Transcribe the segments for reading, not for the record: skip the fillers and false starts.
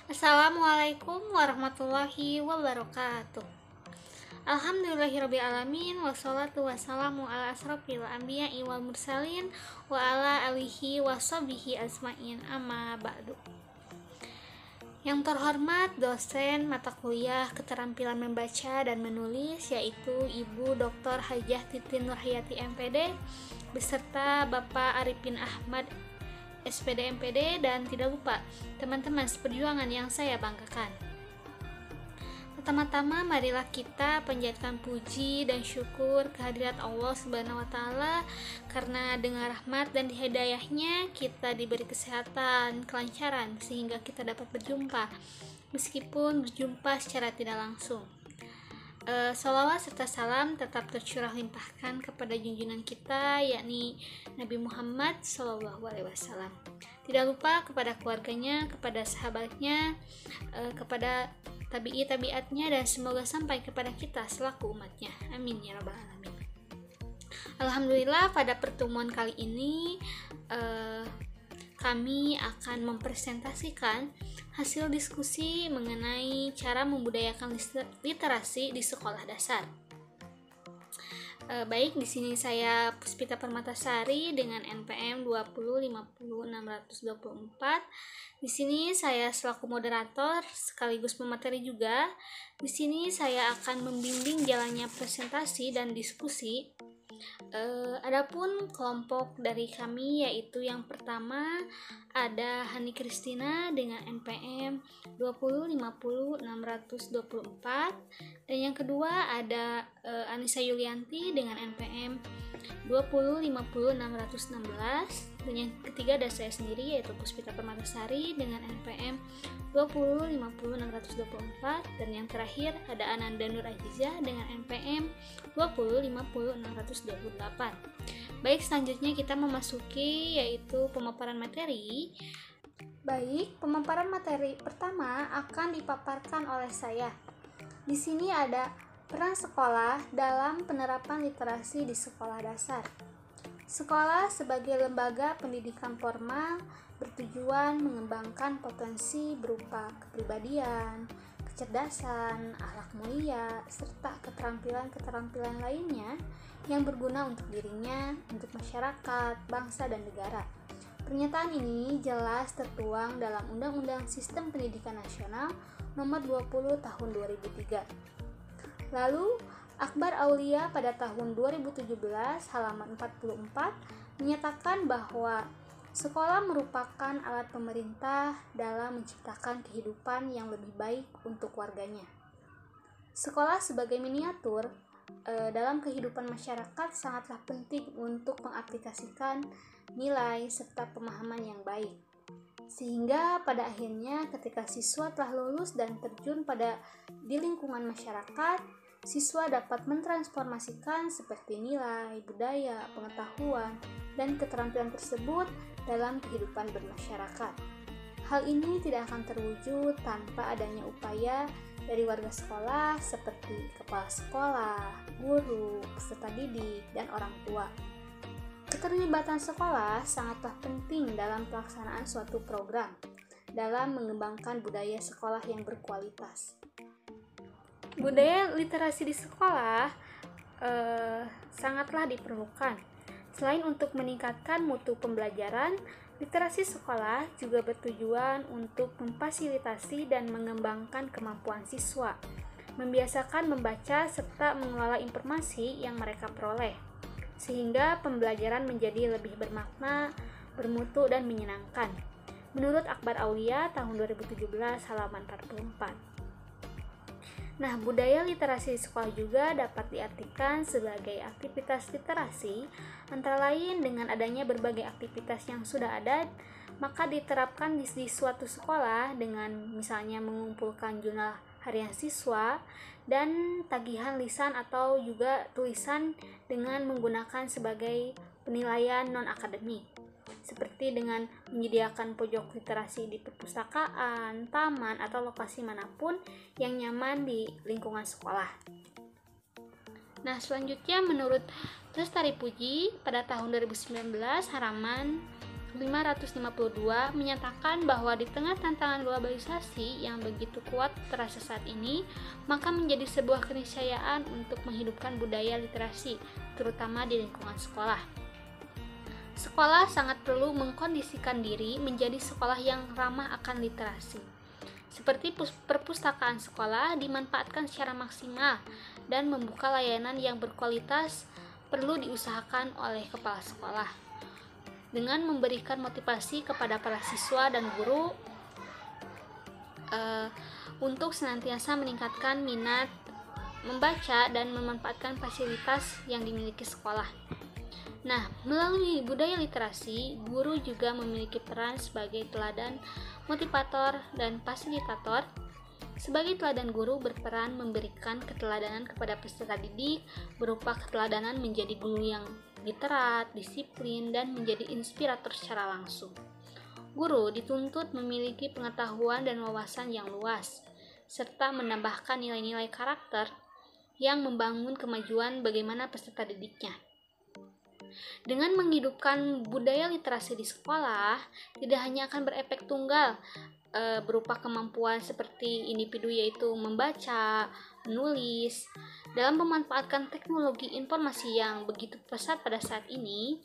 Assalamualaikum warahmatullahi wabarakatuh. Alhamdulillahirrabbilalamin. Wassalatu wassalamu ala asrofil anbiya'i wal mursalin wa ala alihi wa sahbihi asma'in amma ba'du. Yang terhormat dosen mata kuliah keterampilan membaca dan menulis, yaitu Ibu Dr. Hajah Titin Nurhayati MPD beserta Bapak Arifin Ahmad SPD MPD, dan tidak lupa teman-teman seperjuangan yang saya banggakan. Pertama-tama marilah kita panjatkan puji dan syukur kehadirat Allah Subhanahu wa taala, karena dengan rahmat dan hidayahnya kita diberi kesehatan, kelancaran sehingga kita dapat berjumpa meskipun berjumpa secara tidak langsung. Salawat serta salam tetap tercurah limpahkan kepada junjungan kita, yakni Nabi Muhammad SAW. Tidak lupa kepada keluarganya, kepada sahabatnya, kepada tabi'atnya, dan semoga sampai kepada kita selaku umatnya. Amin ya rabbal alamin. Alhamdulillah, pada pertemuan kali ini kami akan mempresentasikan hasil diskusi mengenai cara membudayakan literasi di sekolah dasar. Baik, di sini saya Puspita Permatasari dengan NPM 2050624. Di sini saya selaku moderator sekaligus pemateri juga. Di sini saya akan membimbing jalannya presentasi dan diskusi. Adapun kelompok dari kami, yaitu yang pertama ada Hani Kristina dengan NPM 2050624, dan yang kedua ada Anissa Yulianti dengan NPM 2050616, dan yang ketiga ada saya sendiri yaitu Puspita Permatasari dengan NPM 2050624, dan yang terakhir ada Ananda Nur Azizah dengan NPM 2050628. Baik, selanjutnya kita memasuki yaitu pemaparan materi. Baik, pemaparan materi pertama akan dipaparkan oleh saya. Di sini ada peran sekolah dalam penerapan literasi di sekolah dasar. Sekolah sebagai lembaga pendidikan formal bertujuan mengembangkan potensi berupa kepribadian, kecerdasan, akhlak mulia, serta keterampilan-keterampilan lainnya yang berguna untuk dirinya, untuk masyarakat, bangsa, dan negara. Pernyataan ini jelas tertuang dalam Undang-Undang Sistem Pendidikan Nasional Nomor 20 Tahun 2003. Lalu, Akbar Aulia pada tahun 2017 halaman 44 menyatakan bahwa sekolah merupakan alat pemerintah dalam menciptakan kehidupan yang lebih baik untuk warganya. Sekolah sebagai miniatur dalam kehidupan masyarakat sangatlah penting untuk mengaplikasikan nilai serta pemahaman yang baik. Sehingga pada akhirnya ketika siswa telah lulus dan terjun di lingkungan masyarakat, siswa dapat mentransformasikan seperti nilai, budaya, pengetahuan, dan keterampilan tersebut dalam kehidupan bermasyarakat. Hal ini tidak akan terwujud tanpa adanya upaya dari warga sekolah seperti kepala sekolah, guru, peserta didik, dan orang tua. Keterlibatan sekolah sangatlah penting dalam pelaksanaan suatu program dalam mengembangkan budaya sekolah yang berkualitas. Budaya literasi di sekolah sangatlah diperlukan. Selain untuk meningkatkan mutu pembelajaran, literasi sekolah juga bertujuan untuk memfasilitasi dan mengembangkan kemampuan siswa, membiasakan membaca serta mengelola informasi yang mereka peroleh, sehingga pembelajaran menjadi lebih bermakna, bermutu, dan menyenangkan. Menurut Akbar Aulia tahun 2017 halaman 44. Nah, budaya literasi di sekolah juga dapat diartikan sebagai aktivitas literasi, antara lain dengan adanya berbagai aktivitas yang sudah ada, maka diterapkan di suatu sekolah dengan misalnya mengumpulkan jurnal harian siswa dan tagihan lisan atau juga tulisan dengan menggunakan sebagai penilaian non-akademik, seperti dengan menyediakan pojok literasi di perpustakaan, taman, atau lokasi manapun yang nyaman di lingkungan sekolah. Nah, selanjutnya menurut Lestari Puji pada tahun 2019 halaman 552 menyatakan bahwa di tengah tantangan globalisasi yang begitu kuat terasa saat ini, maka menjadi sebuah keniscayaan untuk menghidupkan budaya literasi, terutama di lingkungan sekolah. Sekolah sangat perlu mengkondisikan diri menjadi sekolah yang ramah akan literasi. Seperti perpustakaan sekolah dimanfaatkan secara maksimal dan membuka layanan yang berkualitas perlu diusahakan oleh kepala sekolah dengan memberikan motivasi kepada para siswa dan guru untuk senantiasa meningkatkan minat membaca dan memanfaatkan fasilitas yang dimiliki sekolah. Nah, melalui budaya literasi, guru juga memiliki peran sebagai teladan, motivator, dan fasilitator. Sebagai teladan, guru berperan memberikan keteladanan kepada peserta didik berupa keteladanan menjadi guru yang literat, disiplin, dan menjadi inspirator secara langsung. Guru dituntut memiliki pengetahuan dan wawasan yang luas, serta menambahkan nilai-nilai karakter yang membangun kemajuan bagaimana peserta didiknya. Dengan menghidupkan budaya literasi di sekolah, tidak hanya akan berefek tunggal berupa kemampuan seperti individu yaitu membaca, menulis. Dalam memanfaatkan teknologi informasi yang begitu pesat pada saat ini,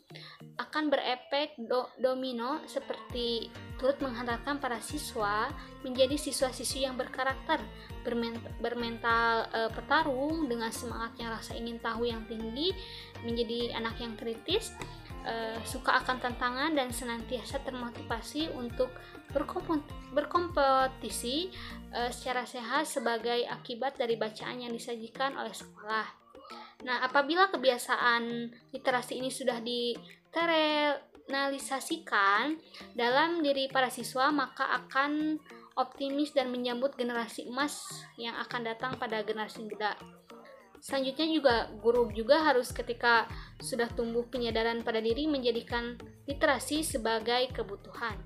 akan berefek domino seperti turut menghantarkan para siswa menjadi siswa-siswi yang berkarakter, bermental petarung dengan semangatnya rasa ingin tahu yang tinggi, menjadi anak yang kritis, suka akan tantangan dan senantiasa termotivasi untuk berkompetisi secara sehat sebagai akibat dari bacaan yang disajikan oleh sekolah. Nah, apabila kebiasaan literasi ini sudah diterrealisasikan dalam diri para siswa, maka akan optimis dan menyambut generasi emas yang akan datang pada generasi muda. Selanjutnya juga guru juga harus ketika sudah tumbuh penyadaran pada diri menjadikan literasi sebagai kebutuhan.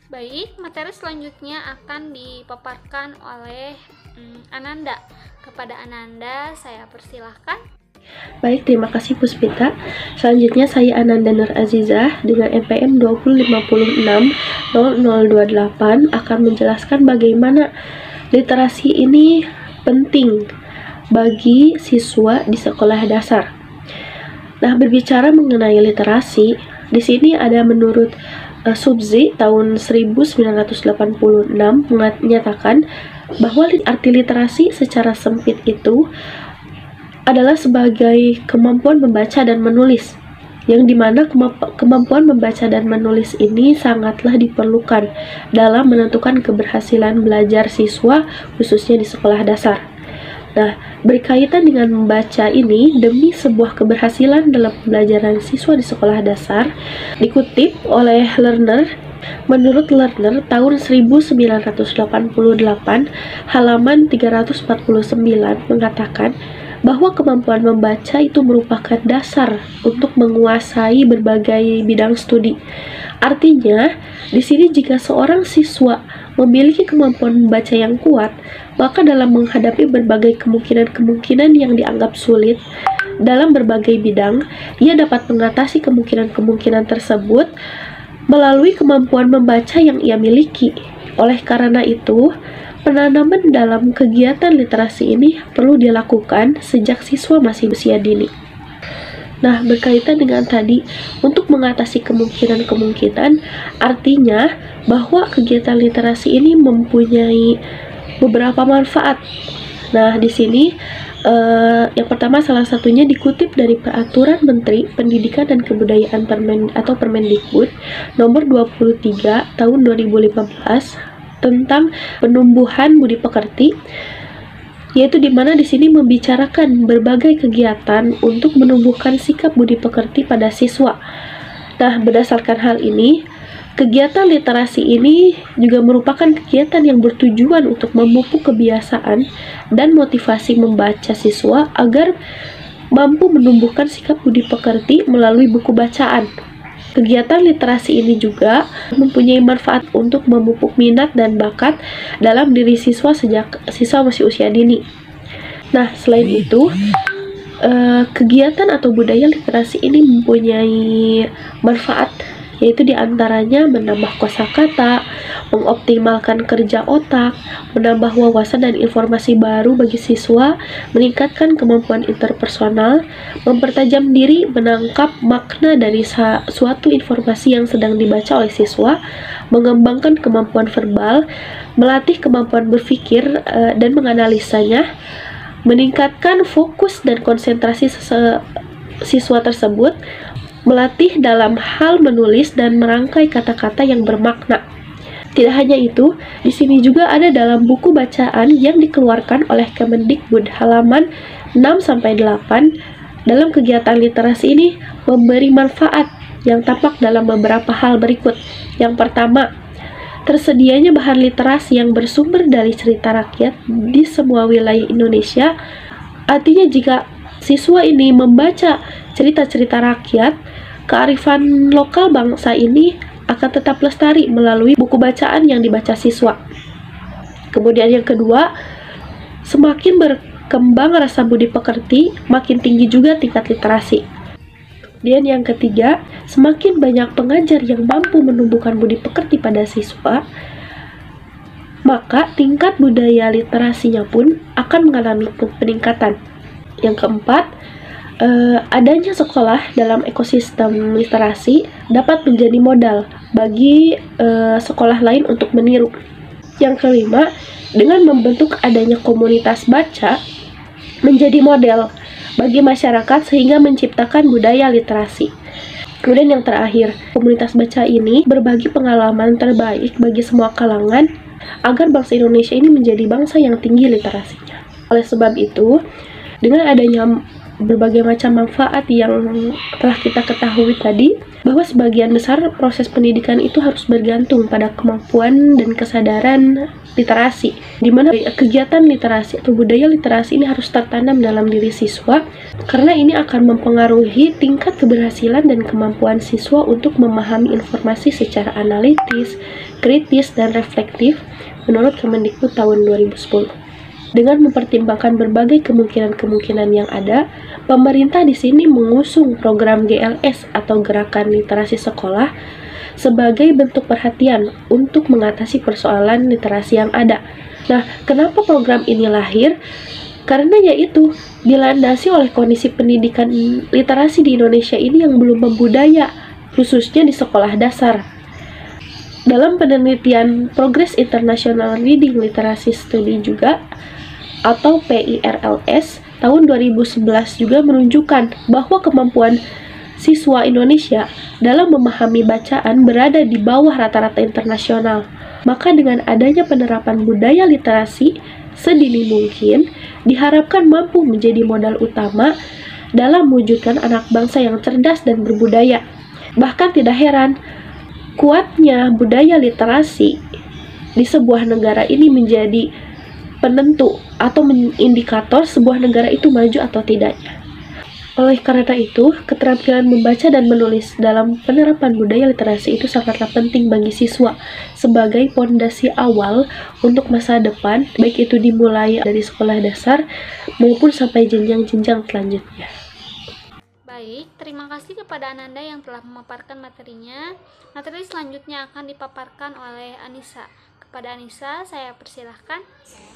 Baik, materi selanjutnya akan dipaparkan oleh Ananda. Kepada Ananda saya persilahkan. Baik, terima kasih Puspita. Selanjutnya saya Ananda Nur Azizah dengan NPM 205600028 akan menjelaskan bagaimana literasi ini penting bagi siswa di sekolah dasar. Nah, berbicara mengenai literasi, di sini ada menurut Subzi tahun 1986 menyatakan bahwa arti literasi secara sempit itu adalah sebagai kemampuan membaca dan menulis, yang dimana kemampuan membaca dan menulis ini sangatlah diperlukan dalam menentukan keberhasilan belajar siswa khususnya di sekolah dasar. Nah, berkaitan dengan membaca ini demi sebuah keberhasilan dalam pembelajaran siswa di sekolah dasar, dikutip oleh Lerner. Menurut Lerner, tahun 1988, halaman 349 mengatakan bahwa kemampuan membaca itu merupakan dasar untuk menguasai berbagai bidang studi. Artinya, di sini jika seorang siswa memiliki kemampuan membaca yang kuat, maka dalam menghadapi berbagai kemungkinan-kemungkinan yang dianggap sulit dalam berbagai bidang, ia dapat mengatasi kemungkinan-kemungkinan tersebut melalui kemampuan membaca yang ia miliki. Oleh karena itu, penanaman dalam kegiatan literasi ini perlu dilakukan sejak siswa masih usia dini. Nah, berkaitan dengan tadi, untuk mengatasi kemungkinan-kemungkinan, artinya bahwa kegiatan literasi ini mempunyai beberapa manfaat. Nah, di sini yang pertama salah satunya dikutip dari Peraturan Menteri Pendidikan dan Kebudayaan Permendikbud nomor 23 tahun 2015 tentang penumbuhan budi pekerti, yaitu di mana di sini membicarakan berbagai kegiatan untuk menumbuhkan sikap budi pekerti pada siswa. Nah, berdasarkan hal ini, kegiatan literasi ini juga merupakan kegiatan yang bertujuan untuk memupuk kebiasaan dan motivasi membaca siswa agar mampu menumbuhkan sikap budi pekerti melalui buku bacaan. Kegiatan literasi ini juga mempunyai manfaat untuk memupuk minat dan bakat dalam diri siswa sejak siswa masih usia dini. Nah, selain itu, kegiatan atau budaya literasi ini mempunyai manfaat yaitu diantaranya menambah kosakata, mengoptimalkan kerja otak, menambah wawasan dan informasi baru bagi siswa, meningkatkan kemampuan interpersonal, mempertajam diri menangkap makna dari suatu informasi yang sedang dibaca oleh siswa, mengembangkan kemampuan verbal, melatih kemampuan berpikir dan menganalisanya, meningkatkan fokus dan konsentrasi siswa tersebut, melatih dalam hal menulis dan merangkai kata-kata yang bermakna. Tidak hanya itu, di sini juga ada dalam buku bacaan yang dikeluarkan oleh Kemendikbud halaman 6-8. Dalam kegiatan literasi ini memberi manfaat yang tampak dalam beberapa hal berikut. Yang pertama, tersedianya bahan literasi yang bersumber dari cerita rakyat di semua wilayah Indonesia. Artinya jika siswa ini membaca cerita-cerita rakyat, kearifan lokal bangsa ini akan tetap lestari melalui buku bacaan yang dibaca siswa. Kemudian yang kedua, semakin berkembang rasa budi pekerti, makin tinggi juga tingkat literasi. Dan yang ketiga, semakin banyak pengajar yang mampu menumbuhkan budi pekerti pada siswa, maka tingkat budaya literasinya pun akan mengalami peningkatan. Yang keempat, adanya sekolah dalam ekosistem literasi dapat menjadi modal bagi sekolah lain untuk meniru. Yang kelima, dengan membentuk adanya komunitas baca menjadi model bagi masyarakat sehingga menciptakan budaya literasi. Kemudian yang terakhir, komunitas baca ini berbagi pengalaman terbaik bagi semua kalangan agar bangsa Indonesia ini menjadi bangsa yang tinggi literasinya. Oleh sebab itu, dengan adanya berbagai macam manfaat yang telah kita ketahui tadi, bahwa sebagian besar proses pendidikan itu harus bergantung pada kemampuan dan kesadaran literasi, di mana kegiatan literasi atau budaya literasi ini harus tertanam dalam diri siswa, karena ini akan mempengaruhi tingkat keberhasilan dan kemampuan siswa untuk memahami informasi secara analitis, kritis, dan reflektif menurut Kemendikbud tahun 2010. Dengan mempertimbangkan berbagai kemungkinan-kemungkinan yang ada, pemerintah di sini mengusung program GLS atau Gerakan Literasi Sekolah sebagai bentuk perhatian untuk mengatasi persoalan literasi yang ada. Nah, kenapa program ini lahir? Karena yaitu dilandasi oleh kondisi pendidikan literasi di Indonesia ini yang belum membudaya, khususnya di sekolah dasar. Dalam penelitian Progress International Reading Literacy Study juga, atau PIRLS, tahun 2011 juga menunjukkan bahwa kemampuan siswa Indonesia dalam memahami bacaan berada di bawah rata-rata internasional. Maka dengan adanya penerapan budaya literasi sedini mungkin, diharapkan mampu menjadi modal utama dalam mewujudkan anak bangsa yang cerdas dan berbudaya. Bahkan tidak heran, kuatnya budaya literasi di sebuah negara ini menjadi penentu atau indikator sebuah negara itu maju atau tidaknya. Oleh karena itu, keterampilan membaca dan menulis dalam penerapan budaya literasi itu sangatlah penting bagi siswa sebagai pondasi awal untuk masa depan, baik itu dimulai dari sekolah dasar maupun sampai jenjang-jenjang selanjutnya. Baik, terima kasih kepada Ananda yang telah memaparkan materinya. Materi selanjutnya akan dipaparkan oleh Anissa. Kepada Anissa, saya persilahkan.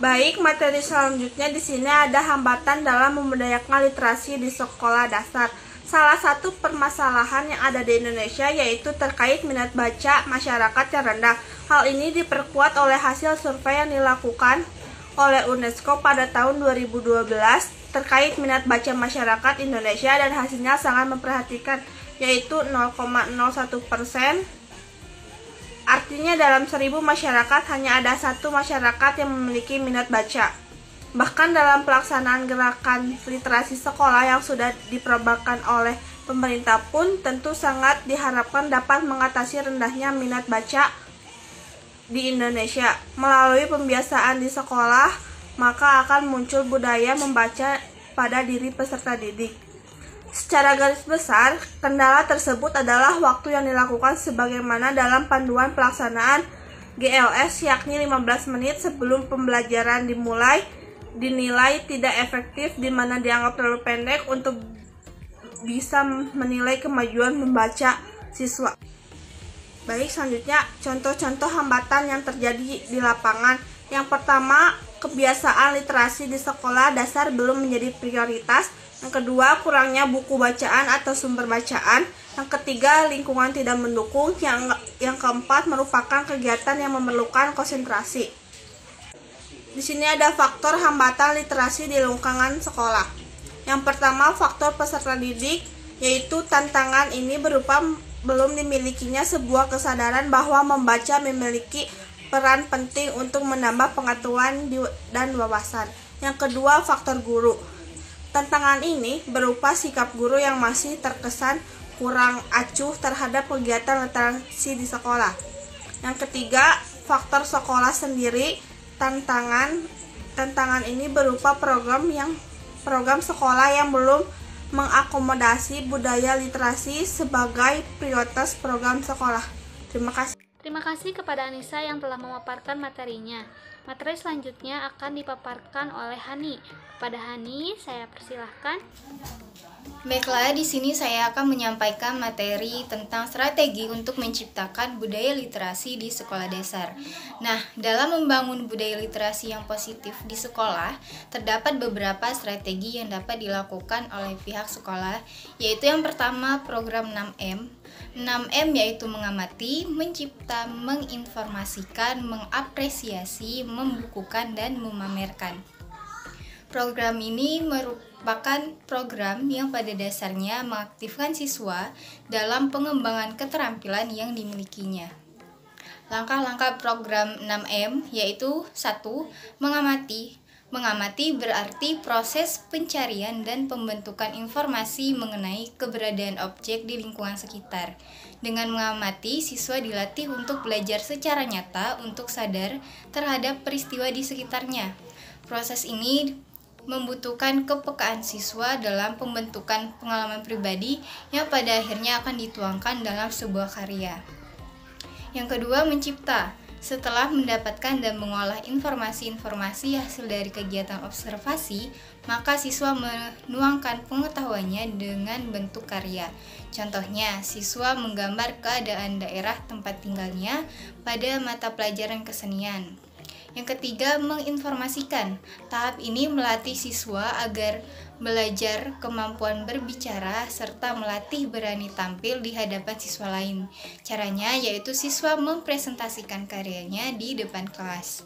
Baik, materi selanjutnya di sini ada hambatan dalam membudayakan literasi di sekolah dasar. Salah satu permasalahan yang ada di Indonesia yaitu terkait minat baca masyarakat yang rendah. Hal ini diperkuat oleh hasil survei yang dilakukan oleh UNESCO pada tahun 2012 terkait minat baca masyarakat Indonesia, dan hasilnya sangat memperhatikan, yaitu 0,01%. Artinya dalam 1000 masyarakat hanya ada 1 masyarakat yang memiliki minat baca. Bahkan dalam pelaksanaan gerakan literasi sekolah yang sudah diperagakan oleh pemerintah pun tentu sangat diharapkan dapat mengatasi rendahnya minat baca di Indonesia. Melalui pembiasaan di sekolah, maka akan muncul budaya membaca pada diri peserta didik. Secara garis besar, kendala tersebut adalah waktu yang dilakukan sebagaimana dalam panduan pelaksanaan GLS, yakni 15 menit sebelum pembelajaran dimulai, dinilai tidak efektif di mana dianggap terlalu pendek untuk bisa menilai kemajuan membaca siswa. Baik, selanjutnya contoh-contoh hambatan yang terjadi di lapangan. Yang pertama, kebiasaan literasi di sekolah dasar belum menjadi prioritas. Yang kedua, kurangnya buku bacaan atau sumber bacaan. Yang ketiga, lingkungan tidak mendukung. Yang keempat, merupakan kegiatan yang memerlukan konsentrasi. Di sini ada faktor hambatan literasi di lingkungan sekolah. Yang pertama, faktor peserta didik, yaitu tantangan ini berupa belum dimilikinya sebuah kesadaran bahwa membaca memiliki peran penting untuk menambah pengetahuan dan wawasan. Yang kedua, faktor guru. Tantangan ini berupa sikap guru yang masih terkesan kurang acuh terhadap kegiatan literasi di sekolah. Yang ketiga, faktor sekolah sendiri. Tantangan ini berupa program sekolah yang belum mengakomodasi budaya literasi sebagai prioritas program sekolah. Terima kasih. Terima kasih kepada Anissa yang telah memaparkan materinya. Materi selanjutnya akan dipaparkan oleh Hani. Kepada Hani, saya persilahkan. Baiklah, di sini saya akan menyampaikan materi tentang strategi untuk menciptakan budaya literasi di sekolah dasar. Nah, dalam membangun budaya literasi yang positif di sekolah, terdapat beberapa strategi yang dapat dilakukan oleh pihak sekolah, yaitu yang pertama program 6M. 6M yaitu mengamati, mencipta, menginformasikan, mengapresiasi, membukukan, dan memamerkan. Program ini merupakan program yang pada dasarnya mengaktifkan siswa dalam pengembangan keterampilan yang dimilikinya. Langkah-langkah program 6M yaitu 1. Mengamati. Mengamati berarti proses pencarian dan pembentukan informasi mengenai keberadaan objek di lingkungan sekitar. Dengan mengamati, siswa dilatih untuk belajar secara nyata untuk sadar terhadap peristiwa di sekitarnya. Proses ini membutuhkan kepekaan siswa dalam pembentukan pengalaman pribadi yang pada akhirnya akan dituangkan dalam sebuah karya. Yang kedua, mencipta. Setelah mendapatkan dan mengolah informasi-informasi hasil dari kegiatan observasi, maka siswa menuangkan pengetahuannya dengan bentuk karya. Contohnya, siswa menggambar keadaan daerah tempat tinggalnya pada mata pelajaran kesenian. Yang ketiga, menginformasikan. Tahap ini melatih siswa agar belajar kemampuan berbicara serta melatih berani tampil di hadapan siswa lain. Caranya yaitu siswa mempresentasikan karyanya di depan kelas.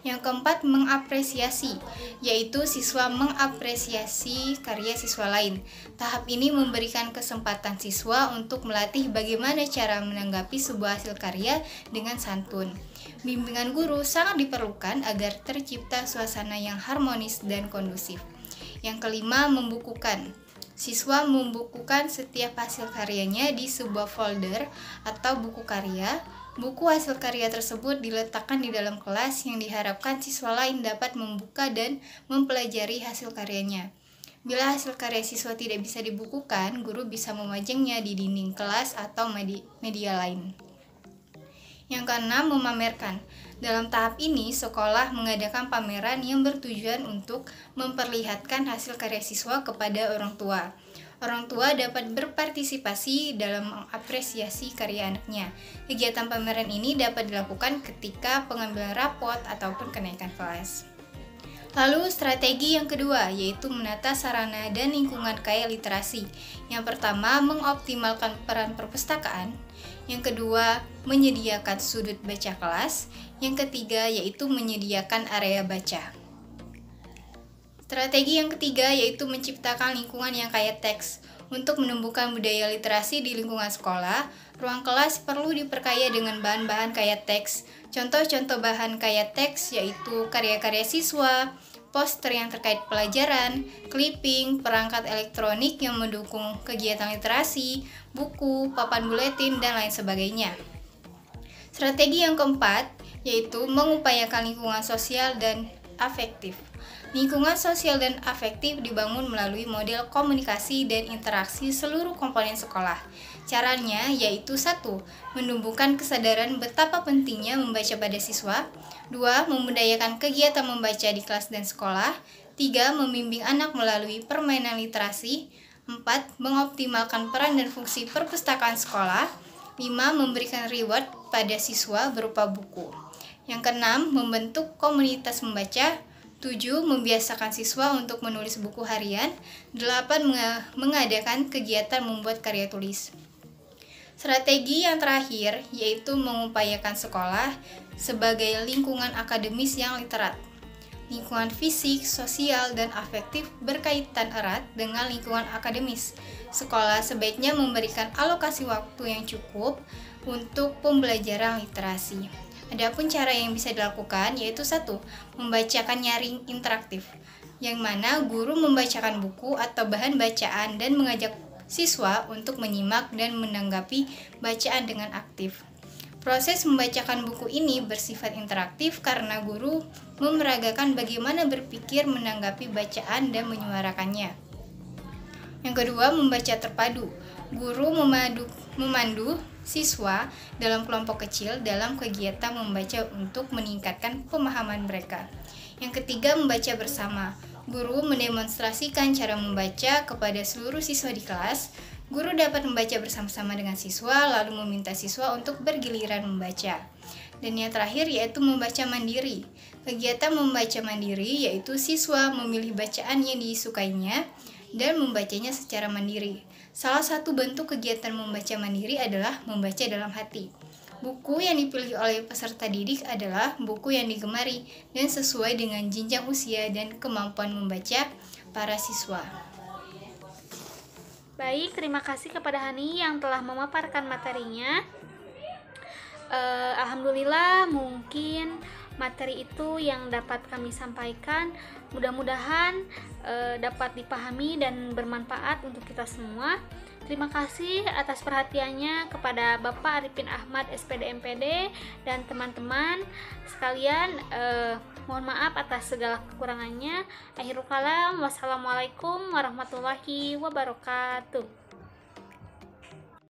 Yang keempat, mengapresiasi, yaitu siswa mengapresiasi karya siswa lain. Tahap ini memberikan kesempatan siswa untuk melatih bagaimana cara menanggapi sebuah hasil karya dengan santun. Bimbingan guru sangat diperlukan agar tercipta suasana yang harmonis dan kondusif. Yang kelima, membukukan. Siswa membukukan setiap hasil karyanya di sebuah folder atau buku karya. Buku hasil karya tersebut diletakkan di dalam kelas yang diharapkan siswa lain dapat membuka dan mempelajari hasil karyanya. Bila hasil karya siswa tidak bisa dibukukan, guru bisa memajangnya di dinding kelas atau media lain. Yang keenam, memamerkan. Dalam tahap ini, sekolah mengadakan pameran yang bertujuan untuk memperlihatkan hasil karya siswa kepada orang tua. Orang tua dapat berpartisipasi dalam mengapresiasi karya anaknya. Kegiatan pameran ini dapat dilakukan ketika pengambilan rapot ataupun kenaikan kelas. Lalu strategi yang kedua yaitu menata sarana dan lingkungan kaya literasi. Yang pertama, mengoptimalkan peran perpustakaan. Yang kedua, menyediakan sudut baca kelas. Yang ketiga yaitu menyediakan area baca. Strategi yang ketiga yaitu menciptakan lingkungan yang kaya teks. Untuk menumbuhkan budaya literasi di lingkungan sekolah, ruang kelas perlu diperkaya dengan bahan-bahan kaya teks. Contoh-contoh bahan kaya teks yaitu karya-karya siswa, poster yang terkait pelajaran, clipping, perangkat elektronik yang mendukung kegiatan literasi, buku, papan buletin, dan lain sebagainya. Strategi yang keempat yaitu mengupayakan lingkungan sosial dan afektif. Lingkungan sosial dan afektif dibangun melalui model komunikasi dan interaksi seluruh komponen sekolah. Caranya yaitu 1. Menumbuhkan kesadaran betapa pentingnya membaca pada siswa. 2. Membudayakan kegiatan membaca di kelas dan sekolah. 3. Membimbing anak melalui permainan literasi. 4. Mengoptimalkan peran dan fungsi perpustakaan sekolah. 5. Memberikan reward pada siswa berupa buku. Yang keenam, membentuk komunitas membaca. 7. Membiasakan siswa untuk menulis buku harian. 8. Mengadakan kegiatan membuat karya tulis. Strategi yang terakhir yaitu mengupayakan sekolah sebagai lingkungan akademis yang literat. Lingkungan fisik, sosial, dan afektif berkaitan erat dengan lingkungan akademis. Sekolah sebaiknya memberikan alokasi waktu yang cukup untuk pembelajaran literasi. Adapun cara yang bisa dilakukan yaitu 1. Membacakan nyaring interaktif, yang mana guru membacakan buku atau bahan bacaan dan mengajak siswa untuk menyimak dan menanggapi bacaan dengan aktif. Proses membacakan buku ini bersifat interaktif karena guru memeragakan bagaimana berpikir menanggapi bacaan dan menyuarakannya. Yang kedua, membaca terpadu. Guru memandu siswa dalam kelompok kecil dalam kegiatan membaca untuk meningkatkan pemahaman mereka. Yang ketiga, membaca bersama. Guru mendemonstrasikan cara membaca kepada seluruh siswa di kelas. Guru dapat membaca bersama-sama dengan siswa, lalu meminta siswa untuk bergiliran membaca. Dan yang terakhir yaitu membaca mandiri. Kegiatan membaca mandiri yaitu siswa memilih bacaan yang disukainya dan membacanya secara mandiri. Salah satu bentuk kegiatan membaca mandiri adalah membaca dalam hati. Buku yang dipilih oleh peserta didik adalah buku yang digemari dan sesuai dengan jenjang usia dan kemampuan membaca para siswa. Baik, terima kasih kepada Hani yang telah memaparkan materinya. Alhamdulillah, mungkin materi itu yang dapat kami sampaikan mudah-mudahan dapat dipahami dan bermanfaat untuk kita semua. Terima kasih atas perhatiannya kepada Bapak Arifin Ahmad SPD MPD dan teman-teman sekalian. Mohon maaf atas segala kekurangannya. Akhirul kalam, wassalamualaikum warahmatullahi wabarakatuh.